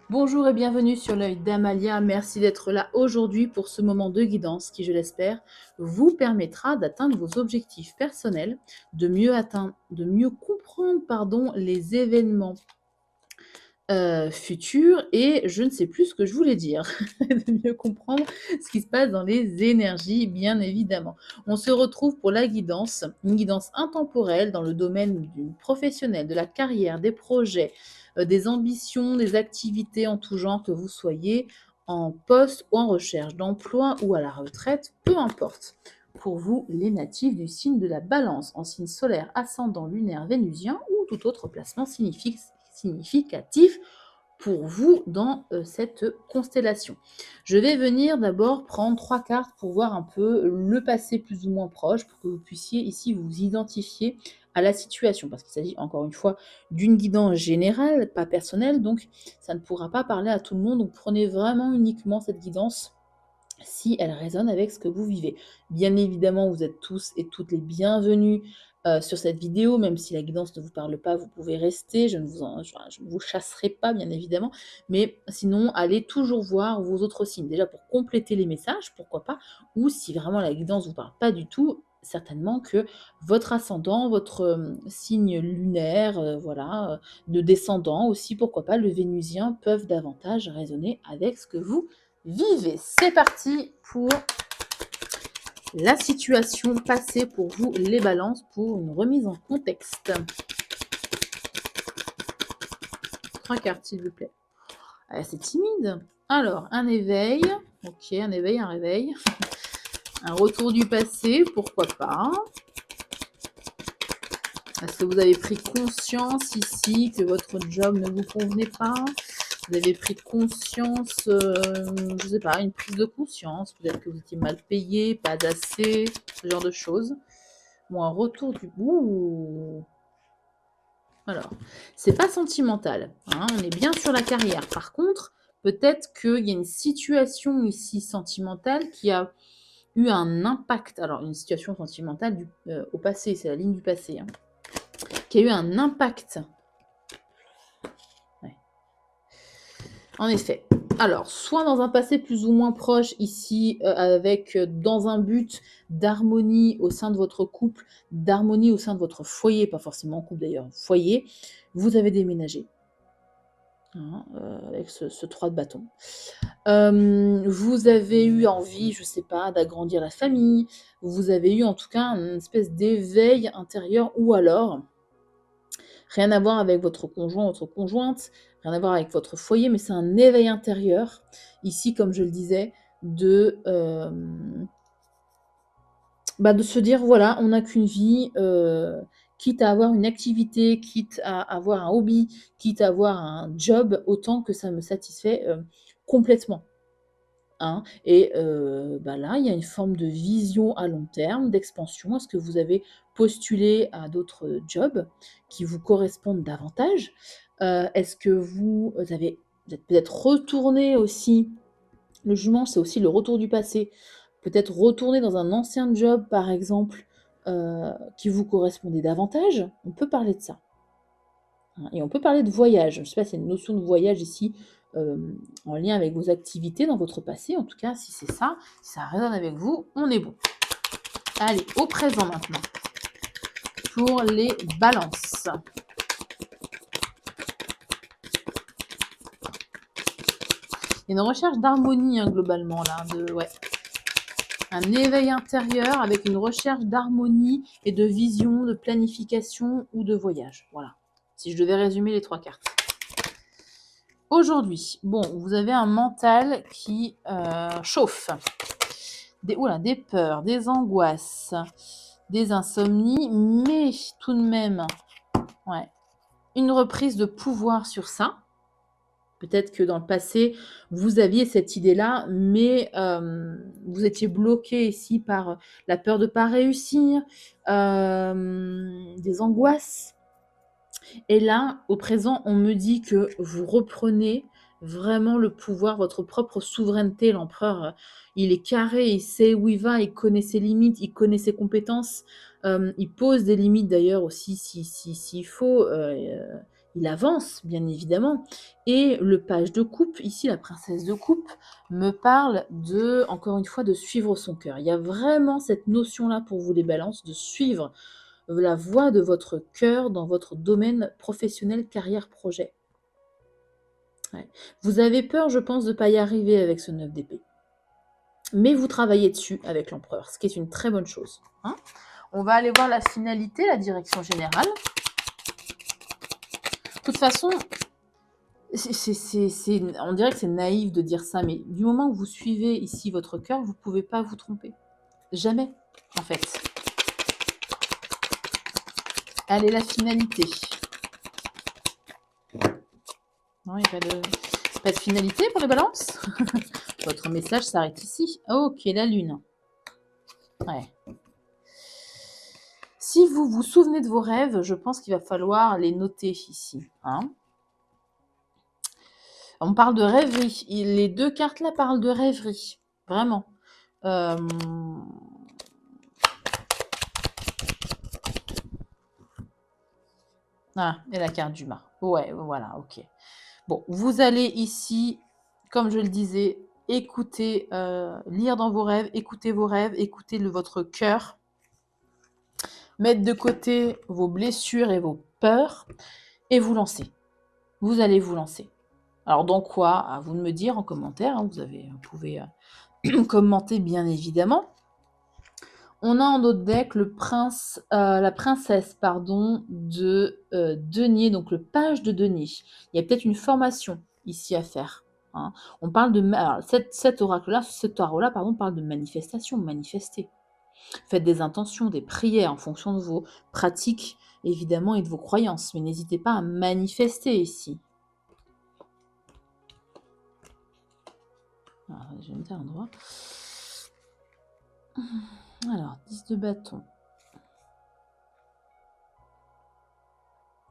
Bonjour et bienvenue sur l'œil d'Amalia. Merci d'être là aujourd'hui pour ce moment de guidance qui, je l'espère, vous permettra d'atteindre vos objectifs personnels, de mieux comprendre, les événements futurs et je ne sais plus ce que je voulais dire, de mieux comprendre ce qui se passe dans les énergies, bien évidemment. On se retrouve pour la guidance, une guidance intemporelle dans le domaine du professionnel, de la carrière, des projets, des ambitions, des activités en tout genre, que vous soyez en poste ou en recherche d'emploi ou à la retraite, peu importe. Pour vous, les natifs du signe de la Balance, en signe solaire, ascendant, lunaire, vénusien ou tout autre placement significatif pour vous dans cette constellation. Je vais venir d'abord prendre 3 cartes pour voir un peu le passé plus ou moins proche, pour que vous puissiez ici vous identifier à la situation. Parce qu'il s'agit encore une fois d'une guidance générale, pas personnelle, donc ça ne pourra pas parler à tout le monde. Donc prenez vraiment uniquement cette guidance si elle résonne avec ce que vous vivez. Bien évidemment, vous êtes tous et toutes les bienvenus sur cette vidéo, même si la guidance ne vous parle pas, vous pouvez rester, je ne vous chasserai pas, bien évidemment, mais sinon, allez toujours voir vos autres signes, déjà pour compléter les messages, pourquoi pas, ou si vraiment la guidance ne vous parle pas du tout, certainement que votre ascendant, votre signe lunaire, de descendant aussi, pourquoi pas, le vénusien, peuvent davantage résonner avec ce que vous vivez. C'est parti pour la situation passée pour vous, les balances, pour une remise en contexte. 3 cartes, s'il vous plaît. Ah, c'est timide. Alors, un éveil. Ok, un éveil, un réveil. Un retour du passé, pourquoi pas. Est-ce que vous avez pris conscience ici que votre job ne vous convenait pas? Vous avez pris conscience, je ne sais pas, une prise de conscience, peut-être que vous étiez mal payé, pas assez, ce genre de choses. Bon, un retour du... Ouh. Alors, c'est pas sentimental, hein, on est bien sur la carrière. Par contre, peut-être qu'il y a une situation ici sentimentale qui a eu un impact. Alors, une situation sentimentale au passé, c'est la ligne du passé, hein, qui a eu un impact. Ouais. En effet. Alors, soit dans un passé plus ou moins proche ici, dans un but d'harmonie au sein de votre couple, d'harmonie au sein de votre foyer, pas forcément couple d'ailleurs, foyer, vous avez déménagé. Hein, avec ce 3 de bâton. Vous avez eu envie, je sais pas, d'agrandir la famille, vous avez eu en tout cas une espèce d'éveil intérieur ou alors rien à voir avec votre conjoint, votre conjointe, rien à voir avec votre foyer, mais c'est un éveil intérieur. Ici, comme je le disais, de se dire voilà, on n'a qu'une vie, quitte à avoir une activité, quitte à avoir un hobby, quitte à avoir un job, autant que ça me satisfait complètement. Hein. Et là, il y a une forme de vision à long terme, d'expansion. Est-ce que vous avez postulé à d'autres jobs qui vous correspondent davantage? Est-ce que vous êtes peut-être retourné aussi, le jugement, c'est aussi le retour du passé, peut-être retourner dans un ancien job, par exemple, qui vous correspondait davantage? On peut parler de ça. Hein, et on peut parler de voyage. Je ne sais pas s'il y a une notion de voyage ici, en lien avec vos activités dans votre passé. En tout cas, si c'est ça, si ça résonne avec vous, on est bon. Allez, au présent maintenant, pour les balances. Il y a une recherche d'harmonie, hein, globalement, là, un éveil intérieur avec une recherche d'harmonie et de vision, de planification ou de voyage. Voilà, si je devais résumer les 3 cartes. Aujourd'hui, bon, vous avez un mental qui chauffe. Des peurs, des angoisses, des insomnies, mais tout de même, ouais, une reprise de pouvoir sur ça. Peut-être que dans le passé, vous aviez cette idée-là, mais vous étiez bloqué ici par la peur de ne pas réussir, des angoisses. Et là, au présent, on me dit que vous reprenez vraiment le pouvoir, votre propre souveraineté. L'empereur, il est carré, il sait où il va, il connaît ses limites, il connaît ses compétences. Il pose des limites d'ailleurs aussi s'il faut. il avance, bien évidemment. Et le page de coupe, ici, la princesse de coupe, me parle de, encore une fois, de suivre son cœur. Il y a vraiment cette notion-là pour vous, les balances, de suivre la voie de votre cœur dans votre domaine professionnel, carrière, projet. Ouais. Vous avez peur, je pense, de ne pas y arriver avec ce 9 d'épée. Mais vous travaillez dessus avec l'empereur, ce qui est une très bonne chose. Hein. On va aller voir la finalité, la direction générale. De toute façon, on dirait que c'est naïf de dire ça, mais du moment où vous suivez ici votre cœur, vous ne pouvez pas vous tromper. Jamais, en fait. Allez, la finalité. Non, il n'y a pas de finalité pour les balances. Votre message s'arrête ici. Ok, la lune. Ouais. Si vous vous souvenez de vos rêves, je pense qu'il va falloir les noter ici. Hein. On parle de rêverie. Les deux cartes là parlent de rêverie. Vraiment. Ah, et la carte du mât. Ouais, voilà, ok. Bon, vous allez ici, comme je le disais, écouter, lire dans vos rêves, écouter votre cœur, mettre de côté vos blessures et vos peurs, et vous lancer. Vous allez vous lancer. Alors, dans quoi? À vous de me dire en commentaire. Hein, vous pouvez commenter, bien évidemment. On a en notre deck la princesse de denier, donc le page de denier. Il y a peut-être une formation ici à faire. Hein. On parle de... Alors, cet tarot-là, parle de manifestation, manifester. Faites des intentions, des prières en fonction de vos pratiques, évidemment, et de vos croyances. Mais n'hésitez pas à manifester ici. Alors, je vais me mettre à l'endroit. Alors, 10 de bâton.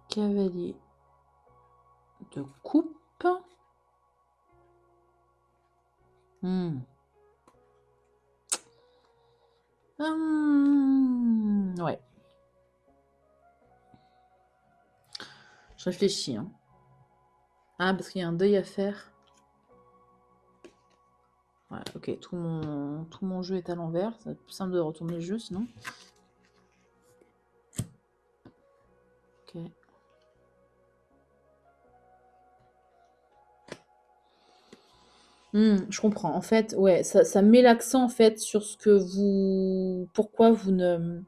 Cavalier de coupe. Ouais. Je réfléchis. Hein. Ah, parce qu'il y a un deuil à faire. Ouais, ok, tout mon jeu est à l'envers. C'est plus simple de retourner le jeu, sinon. Ok. Je comprends. En fait, ouais, ça met l'accent en fait sur ce que pourquoi vous ne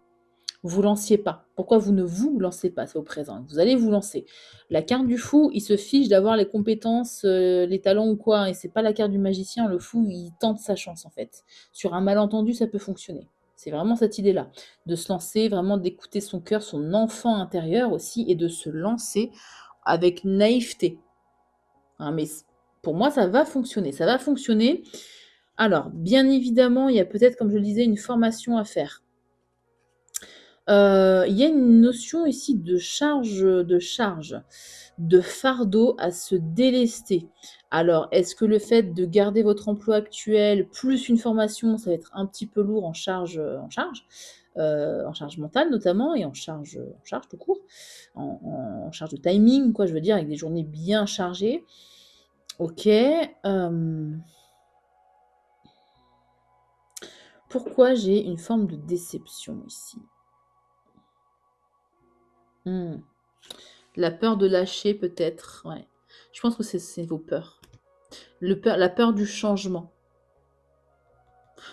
vous lanciez pas. Pourquoi vous ne vous lancez pas, c'est au présent. Vous allez vous lancer. La carte du fou, il se fiche d'avoir les compétences, les talents ou quoi, hein, et c'est pas la carte du magicien. Le fou, il tente sa chance en fait. Sur un malentendu, ça peut fonctionner. C'est vraiment cette idée-là, de se lancer, vraiment d'écouter son cœur, son enfant intérieur aussi, et de se lancer avec naïveté. Hein, mais pour moi, ça va fonctionner. Ça va fonctionner. Alors, bien évidemment, il y a peut-être, comme je le disais, une formation à faire. Il y a une notion ici de charge, de fardeau à se délester. Alors, est-ce que le fait de garder votre emploi actuel, plus une formation, ça va être un petit peu lourd en charge, en charge mentale notamment et en charge tout court, en charge de timing quoi, je veux dire avec des journées bien chargées. OK, pourquoi j'ai une forme de déception ici? La peur de lâcher peut-être, ouais. Je pense que c'est vos peurs. La peur du changement.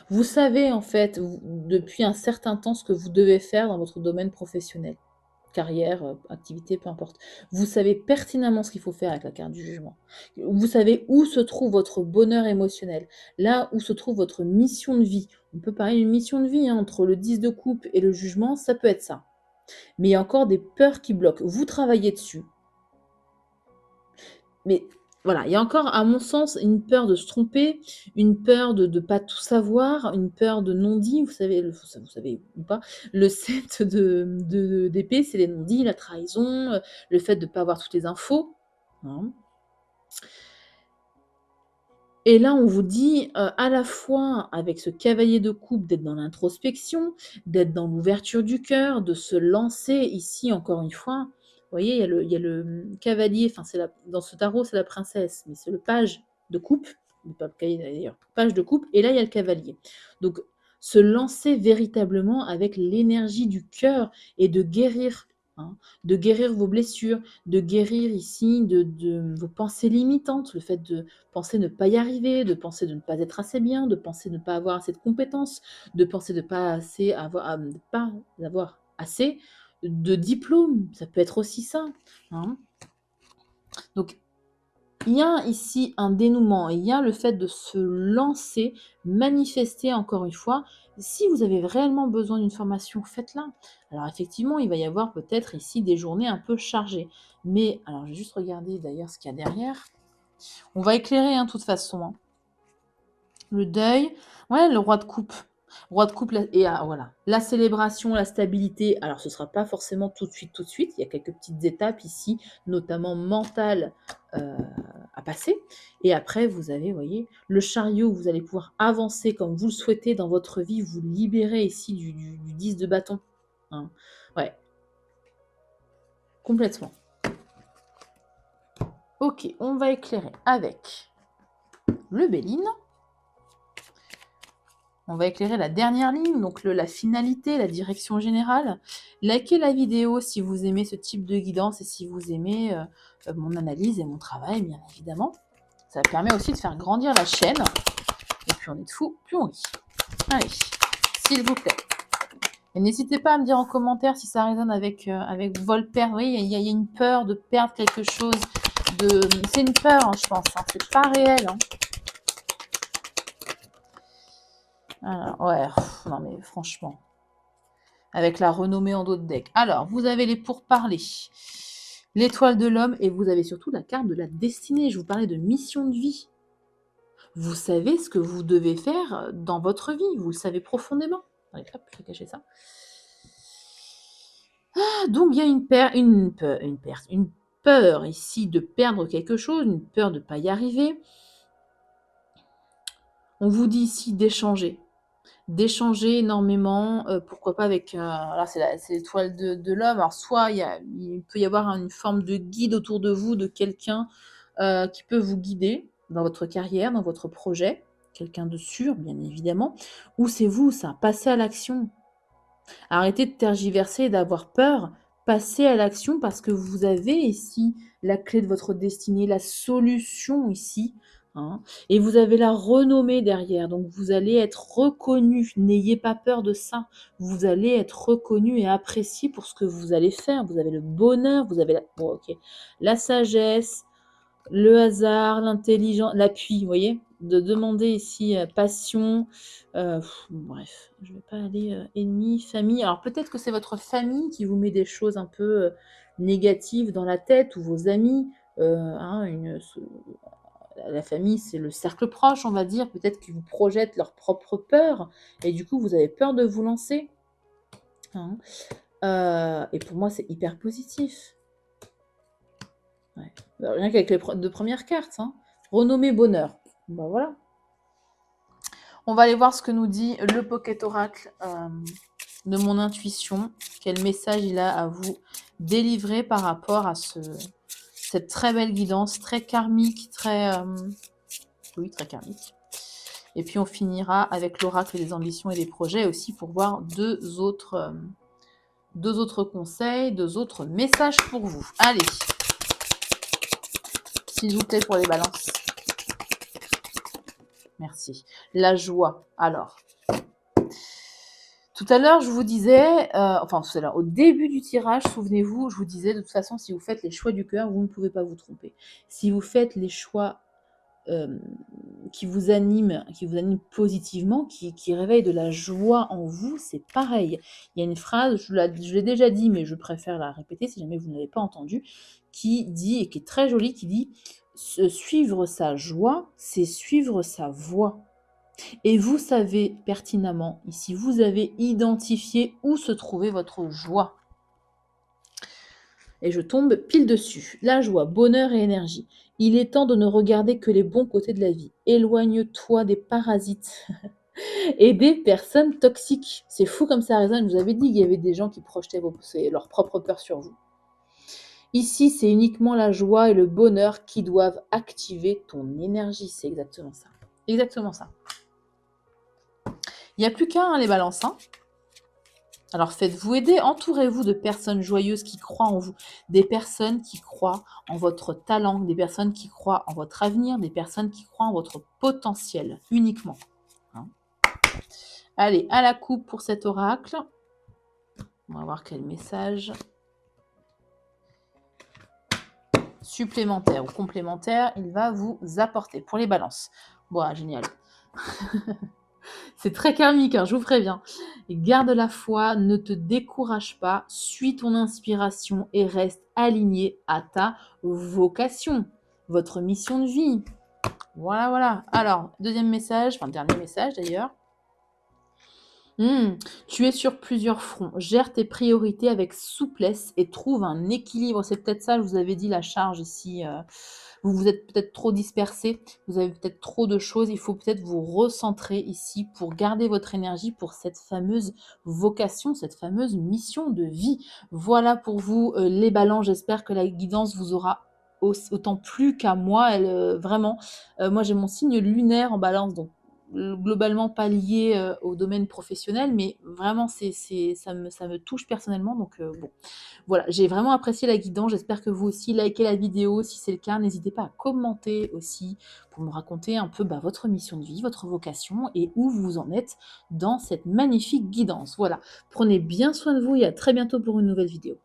Vous savez en fait, depuis un certain temps, ce que vous devez faire dans votre domaine professionnel. Carrière, activité, peu importe. Vous savez pertinemment ce qu'il faut faire avec la carte du jugement. Vous savez où se trouve votre bonheur émotionnel, là où se trouve votre mission de vie. On peut parler d'une mission de vie, hein, entre le 10 de coupe et le jugement, ça peut être ça. Mais il y a encore des peurs qui bloquent. Vous travaillez dessus. Mais voilà, il y a encore, à mon sens, une peur de se tromper, une peur de ne pas tout savoir, une peur de non-dit, vous savez ou pas, le 7 d'épée, c'est les non-dits, la trahison, le fait de ne pas avoir toutes les infos. Hein. Et là, on vous dit, à la fois avec ce cavalier de coupe, d'être dans l'introspection, d'être dans l'ouverture du cœur, de se lancer ici, encore une fois, voyez, il y a le cavalier, enfin, dans ce tarot, c'est la princesse, mais c'est le page de coupe, pas le cavalier d'ailleurs, page de coupe, et là, il y a le cavalier. Donc, se lancer véritablement avec l'énergie du cœur et de guérir, hein, de guérir vos blessures, de guérir ici de vos pensées limitantes, le fait de penser ne pas y arriver, de penser de ne pas être assez bien, de penser ne pas avoir assez de compétences, de penser de pas assez avoir, de pas avoir assez de diplômes, ça peut être aussi ça, hein. Donc, il y a ici un dénouement, il y a le fait de se lancer, manifester encore une fois. Si vous avez réellement besoin d'une formation, faites-la. Alors effectivement, il va y avoir peut-être ici des journées un peu chargées. Mais, alors je vais juste regarder d'ailleurs ce qu'il y a derrière. On va éclairer, hein, de toute façon, hein. Le deuil, ouais, le roi de coupe. Roi de coupe et voilà, la célébration, la stabilité. Alors, ce ne sera pas forcément tout de suite, tout de suite. Il y a quelques petites étapes ici, notamment mentales, euh, à passer. Et après, vous avez, vous voyez, le chariot, vous allez pouvoir avancer comme vous le souhaitez dans votre vie, vous libérer ici du 10 de bâton, hein. Ouais, complètement. Ok, on va éclairer avec le Béline. On va éclairer la dernière ligne, donc la finalité, la direction générale. Likez la vidéo si vous aimez ce type de guidance et si vous aimez mon analyse et mon travail, bien évidemment. Ça permet aussi de faire grandir la chaîne. Et plus on est de fous, plus on rit. Allez, s'il vous plaît. Et n'hésitez pas à me dire en commentaire si ça résonne avec vol-perdre. Vous voyez, il y a une peur de perdre quelque chose. C'est une peur, hein, je pense. Hein. C'est pas réel. Hein. Alors, ouais, non mais franchement. Avec la renommée en dos de deck. Alors, vous avez les pourparlers, l'étoile de l'homme, et vous avez surtout la carte de la destinée. Je vous parlais de mission de vie. Vous savez ce que vous devez faire dans votre vie. Vous le savez profondément. Allez, hop, je vais cacher ça. Ah, donc, il y a une peur ici de perdre quelque chose, une peur de ne pas y arriver. On vous dit ici d'échanger énormément, pourquoi pas avec, là c'est l'étoile de l'homme, alors soit il peut y avoir une forme de guide autour de vous, de quelqu'un qui peut vous guider dans votre carrière, dans votre projet, quelqu'un de sûr bien évidemment, ou c'est vous ça, passez à l'action. Arrêtez de tergiverser et d'avoir peur, passez à l'action parce que vous avez ici la clé de votre destinée, la solution ici, hein, et vous avez la renommée derrière. Donc vous allez être reconnu. N'ayez pas peur de ça. Vous allez être reconnu et apprécié pour ce que vous allez faire. Vous avez le bonheur, vous avez la sagesse, le hasard, l'intelligence, l'appui, vous voyez, de demander ici passion, bref, je ne vais pas aller ennemi, famille. Alors peut-être que c'est votre famille qui vous met des choses un peu négatives dans la tête, ou vos amis, hein, la famille, c'est le cercle proche, on va dire, peut-être qu'ils vous projettent leur propre peur, et du coup, vous avez peur de vous lancer, hein. Et pour moi, c'est hyper positif. Ouais. Rien qu'avec les deux premières cartes, hein. Renommée bonheur. Ben voilà. On va aller voir ce que nous dit le Pocket Oracle de mon intuition. Quel message il a à vous délivrer par rapport à cette très belle guidance, très karmique, oui, très karmique. Et puis on finira avec l'oracle des ambitions et des projets aussi pour voir deux autres conseils, deux autres messages pour vous. Allez, s'il vous plaît, pour les balances. Merci. La joie. Alors, tout à l'heure, je vous disais, au début du tirage, souvenez-vous, je vous disais, de toute façon, si vous faites les choix du cœur, vous ne pouvez pas vous tromper. Si vous faites les choix qui vous animent positivement, qui réveillent de la joie en vous, c'est pareil. Il y a une phrase, je l'ai déjà dit, mais je préfère la répéter si jamais vous ne l'avez pas entendue, qui dit, et qui est très jolie, qui dit « Suivre sa joie, c'est suivre sa voie ». Et vous savez pertinemment, ici, vous avez identifié où se trouvait votre joie. Et je tombe pile dessus. La joie, bonheur et énergie. Il est temps de ne regarder que les bons côtés de la vie. Éloigne-toi des parasites et des personnes toxiques. C'est fou comme ça résonne. Je vous avais dit qu'il y avait des gens qui projetaient leur propre peur sur vous. Ici, c'est uniquement la joie et le bonheur qui doivent activer ton énergie. C'est exactement ça. Exactement ça. Il n'y a plus qu'un, hein, les balances, hein. Alors faites-vous aider, entourez-vous de personnes joyeuses qui croient en vous, des personnes qui croient en votre talent, des personnes qui croient en votre avenir, des personnes qui croient en votre potentiel uniquement, hein. Allez, à la coupe pour cet oracle. On va voir quel message supplémentaire ou complémentaire il va vous apporter pour les balances. Bon, génial. C'est très karmique, hein, je vous préviens. Garde la foi, ne te décourage pas, suis ton inspiration et reste aligné à ta vocation, votre mission de vie. Voilà, voilà. Alors, deuxième message, enfin dernier message d'ailleurs. Tu es sur plusieurs fronts. Gère tes priorités avec souplesse et trouve un équilibre. C'est peut-être ça, je vous avais dit, la charge ici. Vous vous êtes peut-être trop dispersé, vous avez peut-être trop de choses. Il faut peut-être vous recentrer ici pour garder votre énergie pour cette fameuse vocation, cette fameuse mission de vie. Voilà pour vous, les balances. J'espère que la guidance vous aura autant plu qu'à moi. Vraiment, moi j'ai mon signe lunaire en balance, donc globalement pas lié au domaine professionnel, mais vraiment ça me touche personnellement. Donc bon, voilà, j'ai vraiment apprécié la guidance. J'espère que vous aussi. Likez la vidéo si c'est le cas. N'hésitez pas à commenter aussi pour me raconter un peu votre mission de vie, votre vocation et où vous en êtes dans cette magnifique guidance. Voilà, prenez bien soin de vous et à très bientôt pour une nouvelle vidéo.